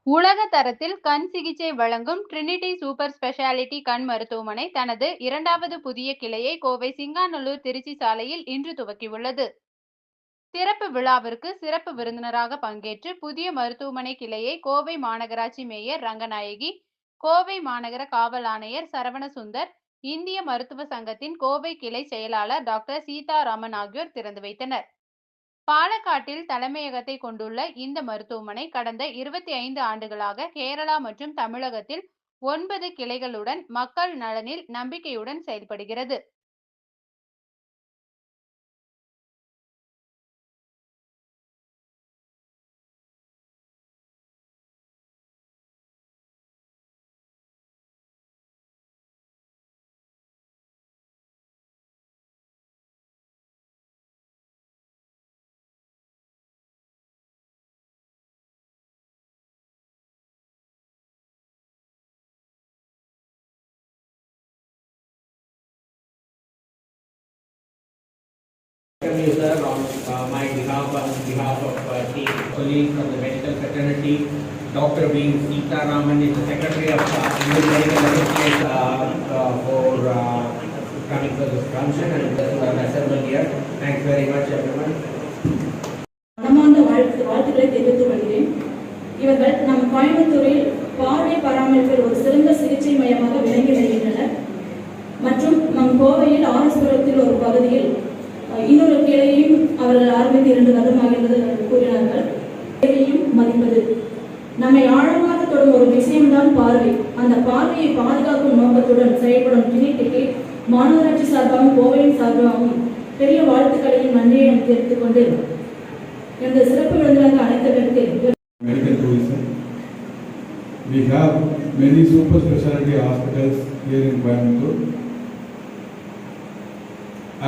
உலக தரத்தில் கண் சிகிச்சை வழங்கும் ட்ரினிட்டி சூப்பர் ஸ்பெஷாலிட்டி கண் மருத்துவமனை தனது இரண்டாவது புதிய கிளையை கோவை சிங்காநல்லூர் திருச்சி சாலையில் இன்று துவக்கியுள்ளது. திறப்பு விழாவிற்கு சிறப்பு விருந்தினராக பங்கேற்று புதிய மருத்துவமனை கிளையை கோவை மாநகராட்சி மேயர் ரங்கநாயகி, கோவை மாநகர காவல் ஆணையர் சரவணசுந்தர், இந்திய மருத்துவ சங்கத்தின் கோவை கிளை செயலாளர் டாக்டர் சீதாராமன் ஆகியோர் திறந்து வைத்தனர். பாலக்காட்டில் தலைமையகத்தை கொண்டுள்ள இந்த மருத்துவமனை கடந்த 25 ஆண்டுகளாக கேரளா மற்றும் தமிழகத்தில் 9 கிளைகளுடன் மக்கள் நலனில் நம்பிக்கையுடன் செயல்படுகிறது. Welcome you, sir, on my behalf, on behalf of team colleagues from the medical fraternity. Dr. V. Seetharaman is the Secretary of Indian Medical Association for coming to this function and this assembled here. Thanks very much, everyone. மனமார்ந்த வாழ்த்துக்களை தெரிவித்துக் கொள்கிறேன். இவர்கள் நம் கோயம்புத்தூரில் பார்வை பராமரிப்பில் ஒரு சிறந்த சிகிச்சை மையமாக விளங்கி வருகின்றனர். மற்றும் நம் கோவையில் ஆர்எஸ்புரத்தில் ஒரு பகுதியில் இன்னொரு கிளையையும் அவர்கள் ஆரம்பித்து 2 வருடமாகிறது கூறினார்கள். தேவையும் மதிப்பது நம்மை ஆழமாக தொடும் ஒரு விஷயம்தான் பார்வை. அந்த பார்வையை பாதுகாக்கும் நோக்கத்துடன் செயல்படும் ட்ரினிட்டிக்கு மாநகராட்சி சார்பாகவும் கோவையின் சார்பாகவும் பெரிய வாழ்த்துக்களையும் நன்றியையும் தெரிவித்துக் கொண்டு இந்த சிறப்பு விருந்தினருக்கு அனைத்து medical tourism. We have many super specialty hospitals here in Coimbatore.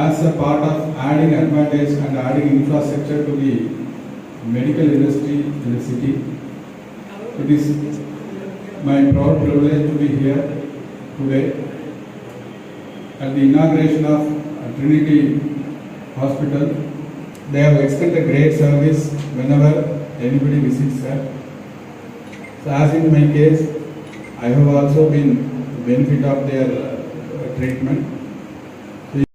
As a part of adding advantage and adding infrastructure to the medical industry in the city, it is my proud privilege to be here today at the inauguration of Trinity Hospital. They have extended great service whenever anybody visits her. So as in my case, I have also been benefit of their treatment.